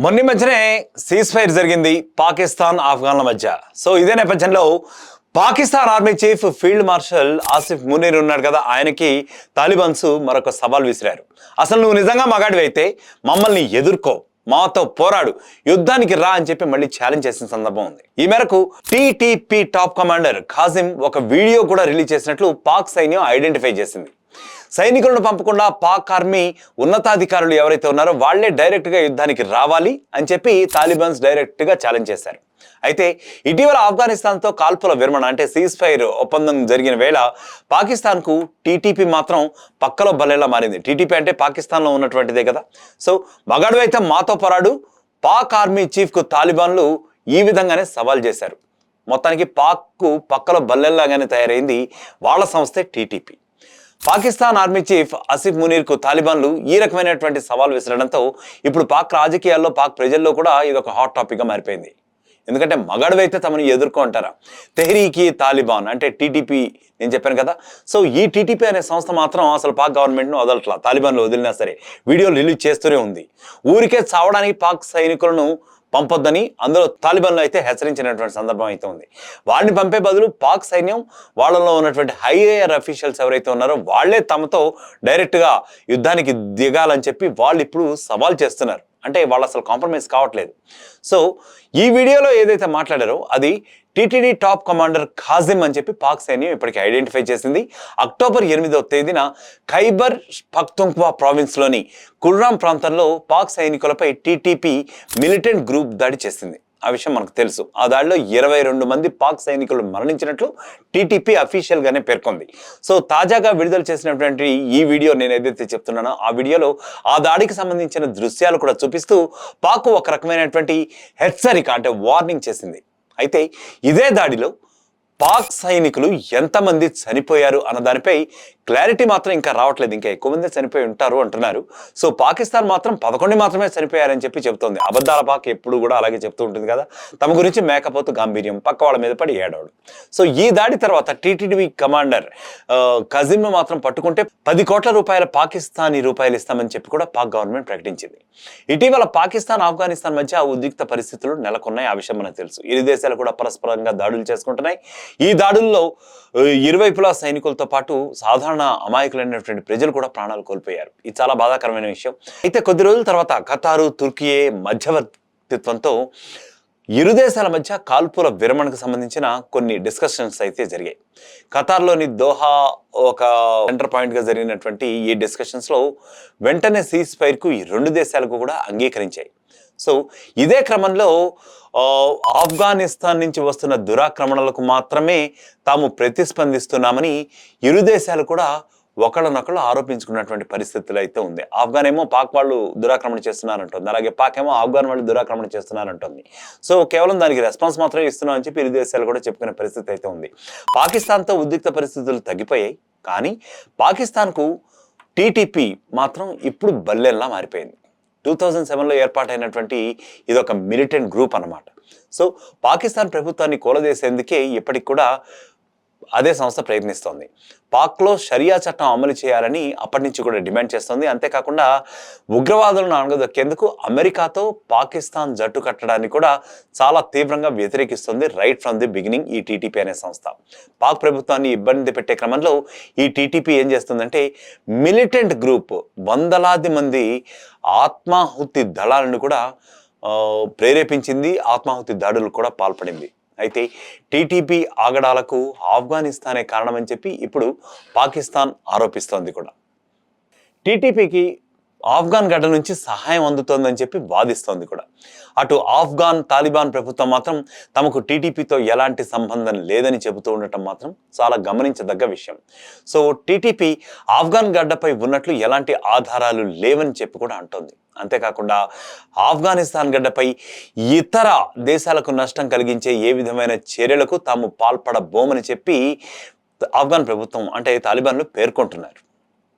మొన్న మధ్యనే cease fire జరిగింది పాకిస్తాన్ ఆఫ్ఘన్ల మధ్య. సో ఇదే నేపథ్యంలో Pakistan army chief field marshal Asif Munir ఉన్నాడు కదా, ఆయనకి తాలిబాన్స్ మరొక సవాల్ విసిరారు. అసలు నువ్వు నిజంగా మగాడివైతే మమ్మల్ని ఎదుర్కో, మాతో పోరాడు, యుద్ధానికి రా అని చెప్పి మళ్ళీ ఛాలెంజ్ చేసిన సందర్భం ఉంది. ఈ మేరకు టీటీపీ టాప్ కమాండర్ ఖాజిం ఒక వీడియో కూడా రిలీజ్ చేసినట్లు పాక్ సైన్యం ఐడెంటిఫై చేసింది. సైనికులను పంపకుండా పాక్ ఆర్మీ ఉన్నతాధికారులు ఎవరైతే ఉన్నారో వాళ్లే డైరెక్ట్గా యుద్ధానికి రావాలి అని చెప్పి తాలిబాన్స్ డైరెక్ట్గా ఛాలెంజ్ చేశారు. అయితే ఇటీవల ఆఫ్ఘనిస్తాన్తో కాల్పుల విరమణ అంటే సీజ్ ఫైర్ ఒప్పందం జరిగిన వేళ పాకిస్తాన్కు టీటీపీ మాత్రం పక్కలో బల్లేలా మారింది. టీటీపీ అంటే పాకిస్తాన్లో ఉన్నటువంటిదే కదా. సో మగాడు అయితే మాతో పోరాడు, పాక్ ఆర్మీ చీఫ్కు తాలిబాన్లు ఈ విధంగానే సవాల్ చేశారు. మొత్తానికి పాక్కు పక్కలో బల్లెల్లాగానే తయారైంది వాళ్ళ సంస్థే TTP. Pakistan army chief Asif మునీర్కు తాలిబాన్లు ఈ రకమైనటువంటి సవాల్ విసరడంతో ఇప్పుడు పాక్ రాజకీయాల్లో, పాక్ ప్రజల్లో కూడా ఇది ఒక హాట్ టాపిక్గా మారిపోయింది. ఎందుకంటే మగాడివైతే తమను ఎదుర్కొంటారా. తెహ్రీకి తాలిబాన్ అంటే టీటీపీ నేను చెప్పాను కదా. సో ఈ టీటీపీ అనే సంస్థ మాత్రం అసలు పాక్ గవర్నమెంట్ను వదలట్లా. తాలిబాన్లు వదిలినా సరే వీడియోలు రిలీజ్ చేస్తూనే ఉంది. ఊరికే చావడానికి పాక్ సైనికులను పంపొద్దని అందులో తాలిబాన్లు అయితే హెచ్చరించినటువంటి సందర్భం అయితే ఉంది. వాడిని పంపే బదులు పాక్ సైన్యం వాళ్ళలో ఉన్నటువంటి హైయర్ అఫీషియల్స్ ఎవరైతే ఉన్నారో వాళ్లే తమతో డైరెక్ట్గా యుద్ధానికి దిగాలని చెప్పి వాళ్ళు ఇప్పుడు సవాల్ చేస్తున్నారు. అంటే వాళ్ళు అసలు కాంప్రమైజ్ కావట్లేదు. సో ఈ వీడియోలో ఏదైతే మాట్లాడారో అది టీటీడీ టాప్ కమాండర్ ఖాజిం అని చెప్పి పాక్ సైన్యం ఇప్పటికీ ఐడెంటిఫై చేసింది. అక్టోబర్ 8వ తేదీన ఖైబర్ పఖ్తుంఖ్వా ప్రావిన్స్లోని కుల్రామ్ ప్రాంతంలో పాక్ సైనికులపై టీటీపీ మిలిటెంట్ గ్రూప్ దాడి చేసింది. ఆ విషయం మనకు తెలుసు. ఆ దాడిలో 22 మంది పాక్ సైనికులు మరణించినట్లు టీటీపీ అఫీషియల్గానే పేర్కొంది. సో తాజాగా విడుదల చేసినటువంటి ఈ వీడియో నేను ఏదైతే చెప్తున్నానో ఆ వీడియోలో ఆ దాడికి సంబంధించిన దృశ్యాలు కూడా చూపిస్తూ పాక్ ఒక రకమైనటువంటి హెచ్చరిక అంటే వార్నింగ్ చేసింది. అయితే ఇదే దాడిలో పాక్ సైనికులు ఎంతమంది చనిపోయారు అన్న దానిపై క్లారిటీ మాత్రం ఇంకా రావట్లేదు. ఇంకా ఎక్కువ మంది చనిపోయి ఉంటారు అంటున్నారు. సో పాకిస్తాన్ మాత్రం 11 మాత్రమే చనిపోయారని చెప్పి చెబుతోంది. అబద్ధాల పాక్ ఎప్పుడు కూడా అలాగే చెప్తూ ఉంటుంది కదా. తమ గురించి మేకపోతు గాంభీర్యం, పక్క వాళ్ళ మీద పడి ఏడవడు. సో ఈ దాడి తర్వాత టీటీడీ కమాండర్ ఖాజింను మాత్రం పట్టుకుంటే 10 కోట్ల రూపాయల పాకిస్తానీ రూపాయలు ఇస్తామని చెప్పి కూడా పాక్ గవర్నమెంట్ ప్రకటించింది. ఇటీవల పాకిస్తాన్ ఆఫ్ఘనిస్తాన్ మధ్య ఉద్రిక్త పరిస్థితులు నెలకొన్నాయి. ఆ విషయం మనకు తెలుసు. ఇరు దేశాలు కూడా పరస్పరంగా దాడులు చేసుకుంటున్నాయి. ఈ దాడుల్లో ఇరువైపులా సైనికులతో పాటు సాధారణ అమాయకులైనటువంటి ప్రజలు కూడా ప్రాణాలు కోల్పోయారు. ఇది చాలా బాధాకరమైన విషయం. అయితే కొద్ది రోజుల తర్వాత ఖతారు, తుర్కీ మధ్యవర్తిత్వంతో ఇరు దేశాల మధ్య కాల్పుల విరమణకు సంబంధించిన కొన్ని డిస్కషన్స్ అయితే జరిగాయి. ఖతార్లోని దోహా ఒక సెంటర్ పాయింట్గా జరిగినటువంటి ఈ డిస్కషన్స్లో వెంటనే సీజ్ ఫైర్కు ఈ 2 దేశాలకు కూడా అంగీకరించాయి. సో ఇదే క్రమంలో ఆఫ్ఘనిస్తాన్ నుంచి వస్తున్న దురాక్రమణలకు మాత్రమే తాము ప్రతిస్పందిస్తున్నామని ఇరు దేశాలు కూడా ఒకళ్ళనొకళ్ళు ఆరోపించుకున్నటువంటి పరిస్థితులు అయితే ఉంది. ఆఫ్ఘన్ ఏమో పాక్ వాళ్ళు దురాక్రమణ చేస్తున్నారంటుంది, అలాగే పాక్ ఏమో ఆఫ్ఘన్ వాళ్ళు దురాక్రమణ చేస్తున్నారంటుంది. సో కేవలం దానికి రెస్పాన్స్ మాత్రమే ఇస్తున్నాం అని చెప్పి ఇరు దేశాలు కూడా చెప్పుకునే పరిస్థితి అయితే ఉంది. పాకిస్తాన్తో ఉద్రిక్త పరిస్థితులు తగ్గిపోయాయి, కానీ పాకిస్తాన్కు టీటీపీ మాత్రం ఇప్పుడు బల్లెల్లా మారిపోయింది. 2007లో ఏర్పాటైనటువంటి ఇదొక మిలిటెంట్ గ్రూప్ అన్నమాట. సో పాకిస్తాన్ ప్రభుత్వాన్ని కూలదేసేందుకే ఇప్పటికి కూడా అదే సంస్థ ప్రయత్నిస్తోంది. పాక్లో షరియా చట్టం అమలు చేయాలని అప్పటి నుంచి కూడా డిమాండ్ చేస్తోంది. అంతేకాకుండా ఉగ్రవాదులను అణగదొక్కేందుకు అమెరికాతో పాకిస్తాన్ జట్టు కట్టడాన్ని కూడా చాలా తీవ్రంగా వ్యతిరేకిస్తుంది రైట్ ఫ్రమ్ ది బిగినింగ్ ఈ టీటీపీ అనే సంస్థ. పాక్ ప్రభుత్వాన్ని ఇబ్బంది పెట్టే క్రమంలో ఈ టీటీపీ ఏం చేస్తుందంటే మిలిటెంట్ గ్రూప్ వందలాది మంది ఆత్మాహుతి దళాలను కూడా ప్రేరేపించింది, ఆత్మాహుతి దాడులకు కూడా పాల్పడింది. అయితే టీటీపీ ఆగడాలకు ఆఫ్ఘనిస్తానే కారణమని చెప్పి ఇప్పుడు పాకిస్తాన్ ఆరోపిస్తోంది కూడా. టీటీపీకి ఆఫ్ఘన్ గడ్డ నుంచి సహాయం అందుతోందని చెప్పి వాదిస్తోంది కూడా. అటు ఆఫ్ఘన్ తాలిబాన్ ప్రభుత్వం మాత్రం తమకు టీటీపీతో ఎలాంటి సంబంధం లేదని చెబుతూ ఉండటం మాత్రం చాలా గమనించదగ్గ విషయం. సో టీటీపీ ఆఫ్ఘన్ గడ్డపై ఉన్నట్లు ఎలాంటి ఆధారాలు లేవని చెప్పి కూడా అంటోంది. అంతేకాకుండా ఆఫ్ఘనిస్తాన్ గడ్డపై ఇతర దేశాలకు నష్టం కలిగించే ఏ విధమైన చర్యలకు తాము పాల్పడబోమని చెప్పి ఆఫ్ఘన్ ప్రభుత్వం అంటే తాలిబాన్లు పేర్కొంటున్నారు.